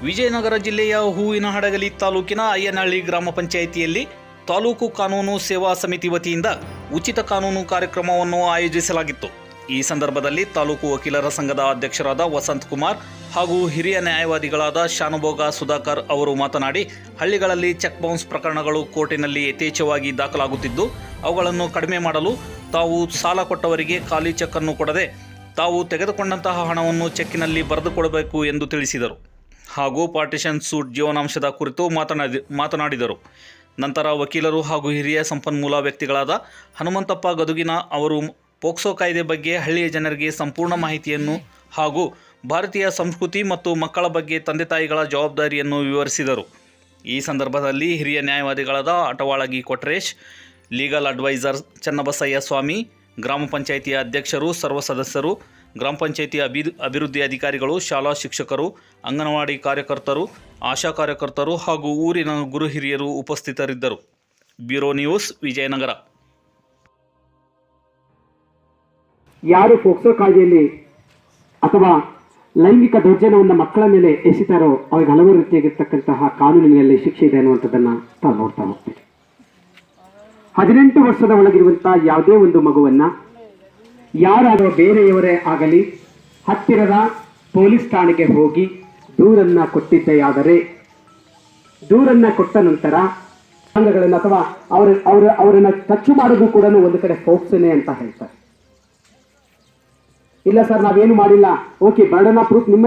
ವಿಜಯನಗರ ಜಿಲ್ಲೆಯ ಹೂವಿನಹಡಗಲಿ ತಾಲೂಕಿನ ಅಯ್ಯನಹಳ್ಳಿ ಗ್ರಾಮ ಪಂಚಾಯಿತಿಯಲ್ಲಿ ತಾಲೂಕು ಕಾನೂನು ಸೇವಾ ಸಮಿತಿ ವತಿಯಿಂದ ಉಚಿತ ಕಾನೂನು ಕಾರ್ಯಕ್ರಮವನ್ನು ಆಯೋಜಿಸಲಾಗಿತ್ತು. ಈ ಸಂದರ್ಭದಲ್ಲಿ ತಾಲೂಕು ವಕೀಲರ ಸಂಘದ ಅಧ್ಯಕ್ಷರಾದ ವಸಂತ್ ಕುಮಾರ್ ಹಾಗೂ ಹಿರಿಯ ನ್ಯಾಯವಾದಿಗಳಾದ ಶಾನುಭೋಗ ಸುಧಾಕರ್ ಅವರು ಮಾತನಾಡಿ, ಹಳ್ಳಿಗಳಲ್ಲಿ ಚೆಕ್ ಬೌನ್ಸ್ ಪ್ರಕರಣಗಳು ಕೋರ್ಟಿನಲ್ಲಿ ಯಥೇಚ್ಛವಾಗಿ ದಾಖಲಾಗುತ್ತಿದ್ದು, ಅವುಗಳನ್ನು ಕಡಿಮೆ ಮಾಡಲು ತಾವು ಸಾಲ ಕೊಟ್ಟವರಿಗೆ ಖಾಲಿ ಚೆಕ್ ಅನ್ನು ಕೊಡದೆ ತಾವು ತೆಗೆದುಕೊಂಡಂತಹ ಹಣವನ್ನು ಚೆಕ್ಕಿನಲ್ಲಿ ಬರೆದುಕೊಡಬೇಕು ಎಂದು ತಿಳಿಸಿದರು. ಹಾಗೂ ಪಾರ್ಟಿಷನ್ ಸೂಟ್ ಜೀವನಾಂಶದ ಕುರಿತು ಮಾತನಾಡಿದರು. ನಂತರ ವಕೀಲರು ಹಾಗೂ ಹಿರಿಯ ಸಂಪನ್ಮೂಲ ವ್ಯಕ್ತಿಗಳಾದ ಹನುಮಂತಪ್ಪ ಗದುಗಿನ ಅವರು ಪೋಕ್ಸೋ ಕಾಯ್ದೆ ಬಗ್ಗೆ ಹಳ್ಳಿಯ ಜನರಿಗೆ ಸಂಪೂರ್ಣ ಮಾಹಿತಿಯನ್ನು ಹಾಗೂ ಭಾರತೀಯ ಸಂಸ್ಕೃತಿ ಮತ್ತು ಮಕ್ಕಳ ಬಗ್ಗೆ ತಂದೆ ತಾಯಿಗಳ ಜವಾಬ್ದಾರಿಯನ್ನು ವಿವರಿಸಿದರು. ಈ ಸಂದರ್ಭದಲ್ಲಿ ಹಿರಿಯ ನ್ಯಾಯವಾದಿಗಳಾದ ಅಟವಾಳಗಿ ಕೊಟ್ರೇಶ್, ಲೀಗಲ್ ಅಡ್ವೈಸರ್ ಚನ್ನಬಸಯ್ಯ ಸ್ವಾಮಿ, ಗ್ರಾಮ ಪಂಚಾಯಿತಿಯ ಅಧ್ಯಕ್ಷರು, ಸರ್ವ ಸದಸ್ಯರು, ಗ್ರಾಮ ಪಂಚಾಯಿತಿ ಅಭಿವೃದ್ಧಿ ಅಧಿಕಾರಿಗಳು, ಶಾಲಾ ಶಿಕ್ಷಕರು, ಅಂಗನವಾಡಿ ಕಾರ್ಯಕರ್ತರು, ಆಶಾ ಕಾರ್ಯಕರ್ತರು ಹಾಗೂ ಊರಿನ ಗುರು ಹಿರಿಯರು ಉಪಸ್ಥಿತರಿದ್ದರು. Bureau news, Vijayanagara. ಯಾರು ಪೋಕ್ಸೋ ಕಾಯ್ದೆಯಲ್ಲಿ ಅಥವಾ ಲೈಂಗಿಕ ದೌರ್ಜನ್ಯವನ್ನು ಮಕ್ಕಳ ಮೇಲೆ ಎಸೆತಾರೋ ಅವ್ರಿಗೆ ಹಲವು ರೀತಿಯಾಗಿರ್ತಕ್ಕಂತಹ ಕಾನೂನಿನಲ್ಲಿ ಶಿಕ್ಷೆ ಇದೆ ಅನ್ನುವಂಥದ್ದನ್ನು ತಾವು ನೋಡ್ತಾ ಹೋಗ್ತೀವಿ. 18 ವರ್ಷದ ಒಳಗಿರುವಂತಹ ಯಾವುದೇ ಒಂದು ಮಗುವನ್ನ ಯಾರಾದರೂ ಬೇರೆಯವರೇ ಆಗಲಿ ಹತ್ತಿರದ ಪೊಲೀಸ್ ಠಾಣೆಗೆ ಹೋಗಿ ದೂರನ್ನ ಕೊಟ್ಟಿದ್ದೆಯಾದರೆ ದೂರನ್ನ ಕೊಟ್ಟ ನಂತರ ಅಂಗಗಳನ್ನು ಅಥವಾ ಅವರನ್ನ ಟಚ್ ಮಾಡೋದು ಕೂಡ ಒಂದು ಕಡೆ ಪೋಕ್ಸೋನೇ ಅಂತ ಹೇಳ್ತಾರೆ. ಇಲ್ಲ ಸರ್, ನಾವೇನು ಮಾಡಿಲ್ಲ, ಓಕೆ, ಬರ್ಡನ್ ಆಫ್ ಪ್ರೂಫ್ ನಿಮ್ಮ